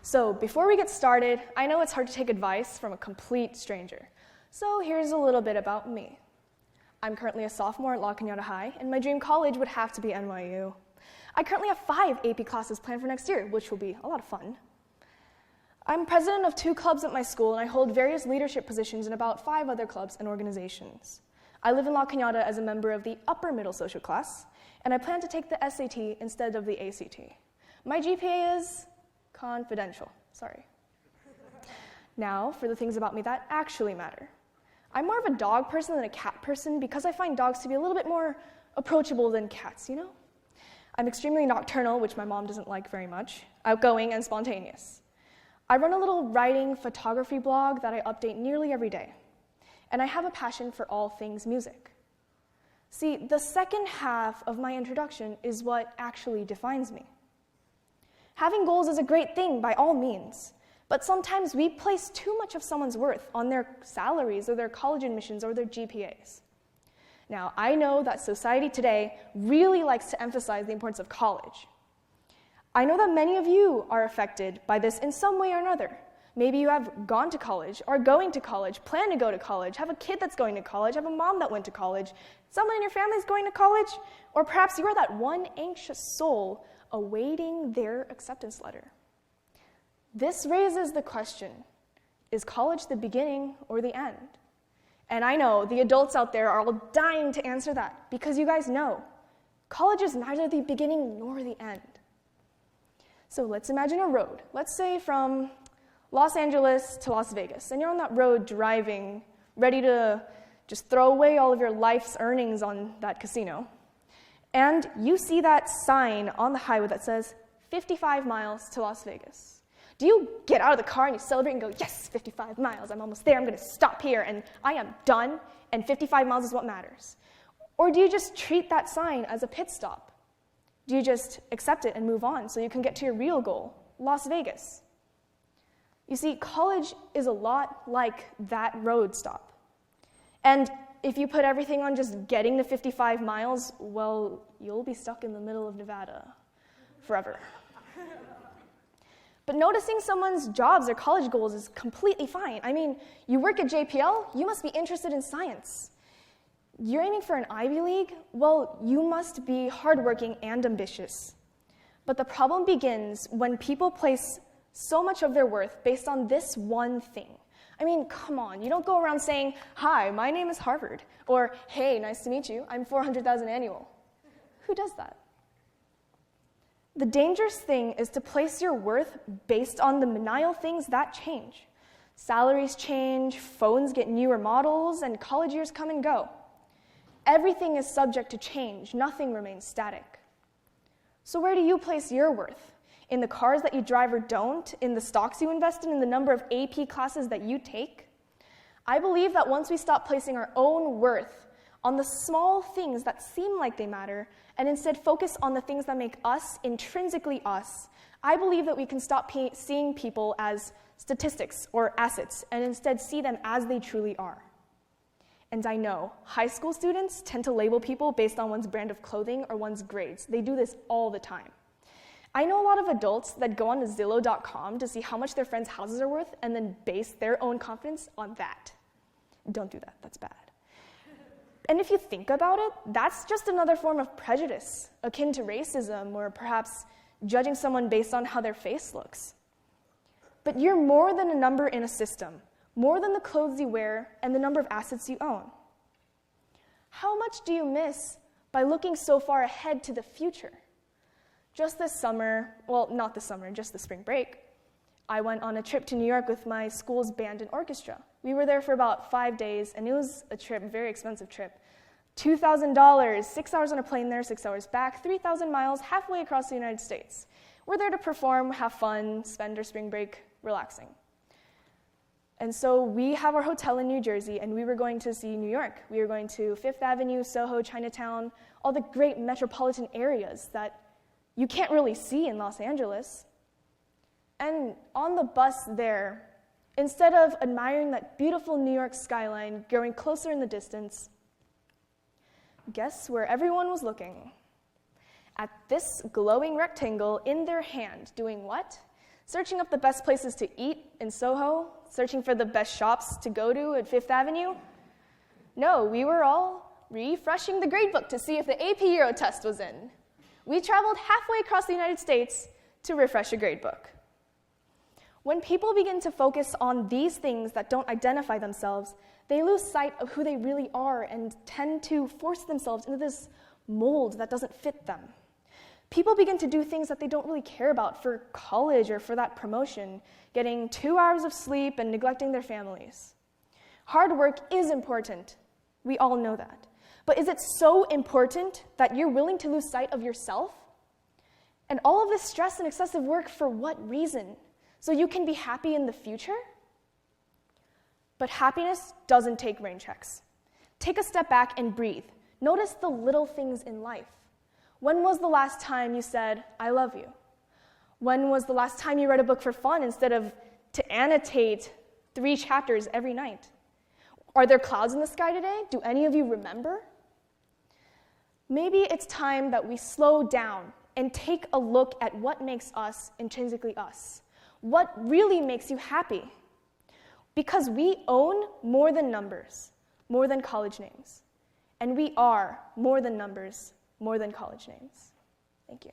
So before we get started, I know it's hard to take advice from a complete stranger. So here's a little bit about me. I'm currently a sophomore at La Cañada High, and my dream college would have to be NYU. I currently have 5 AP classes planned for next year, which will be a lot of fun. I'm president of 2 clubs at my school, and I hold various leadership positions in about 5 other clubs and organizations. I live in La Cañada as a member of the upper middle social class, and I plan to take the SAT instead of the ACT. My GPA is confidential, sorry. Now, for the things about me that actually matter. I'm more of a dog person than a cat person because I find dogs to be a little bit more approachable than cats, you know? I'm extremely nocturnal, which my mom doesn't like very much, outgoing, and spontaneous. I run a little writing photography blog that I update nearly every day, and I have a passion for all things music. See, the second half of my introduction is what actually defines me. Having goals is a great thing by all means, but sometimes we place too much of someone's worth on their salaries or their college admissions or their GPAs. Now, I know that society today really likes to emphasize the importance of college. I know that many of you are affected by this in some way or another. Maybe you have gone to college, are going to college, plan to go to college, have a kid that's going to college, have a mom that went to college, someone in your family is going to college, or perhaps you are that one anxious soul awaiting their acceptance letter. This raises the question, is college the beginning or the end? And I know the adults out there are all dying to answer that because you guys know college is neither the beginning nor the end. So let's imagine a road, let's say from Los Angeles to Las Vegas, and you're on that road driving, ready to just throw away all of your life's earnings on that casino. And you see that sign on the highway that says 55 miles to Las Vegas. Do you get out of the car and you celebrate and go, yes, 55 miles, I'm almost there, I'm going to stop here, and I am done, and 55 miles is what matters? Or do you just treat that sign as a pit stop? Do you just accept it and move on so you can get to your real goal, Las Vegas? You see, college is a lot like that road stop. And if you put everything on just getting the 55 miles, well, you'll be stuck in the middle of Nevada forever. But noticing someone's jobs or college goals is completely fine. I mean, you work at JPL, you must be interested in science. You're aiming for an Ivy League? Well, you must be hardworking and ambitious. But the problem begins when people place so much of their worth based on this one thing. I mean, come on, you don't go around saying, hi, my name is Harvard, or hey, nice to meet you, I'm 400,000 annual. Who does that? The dangerous thing is to place your worth based on the menial things that change. Salaries change, phones get newer models, and college years come and go. Everything is subject to change. Nothing remains static. So where do you place your worth? In the cars that you drive or don't? In the stocks you invest in the number of AP classes that you take? I believe that once we stop placing our own worth on the small things that seem like they matter, and instead focus on the things that make us intrinsically us, I believe that we can stop seeing people as statistics or assets, and instead see them as they truly are. And I know, high school students tend to label people based on one's brand of clothing or one's grades. They do this all the time. I know a lot of adults that go on to Zillow.com to see how much their friends' houses are worth and then base their own confidence on that. Don't do that, that's bad. And if you think about it, that's just another form of prejudice, akin to racism or perhaps judging someone based on how their face looks. But you're more than a number in a system, more than the clothes you wear and the number of assets you own. How much do you miss by looking so far ahead to the future? Just this summer, well, not this summer, just the spring break, I went on a trip to New York with my school's band and orchestra. We were there for about 5 days, and it was a trip, very expensive trip. $2,000, 6 hours on a plane there, 6 hours back, 3,000 miles, halfway across the United States. We're there to perform, have fun, spend our spring break relaxing. And so we have our hotel in New Jersey, and we were going to see New York. We were going to Fifth Avenue, Soho, Chinatown, all the great metropolitan areas that you can't really see in Los Angeles. And on the bus there, instead of admiring that beautiful New York skyline growing closer in the distance, guess where everyone was looking? At this glowing rectangle in their hand, doing what? Searching up the best places to eat in Soho, searching for the best shops to go to at Fifth Avenue. No, we were all refreshing the gradebook to see if the AP Euro test was in. We traveled halfway across the United States to refresh a gradebook. When people begin to focus on these things that don't identify themselves, they lose sight of who they really are and tend to force themselves into this mold that doesn't fit them. People begin to do things that they don't really care about for college or for that promotion, getting 2 hours of sleep and neglecting their families. Hard work is important. We all know that. But is it so important that you're willing to lose sight of yourself? And all of this stress and excessive work for what reason? So you can be happy in the future? But happiness doesn't take rain checks. Take a step back and breathe. Notice the little things in life. When was the last time you said, I love you? When was the last time you read a book for fun instead of to annotate 3 chapters every night? Are there clouds in the sky today? Do any of you remember? Maybe it's time that we slow down and take a look at what makes us intrinsically us. What really makes you happy? Because we own more than numbers, more than college names. And we are more than numbers, more than college names. Thank you.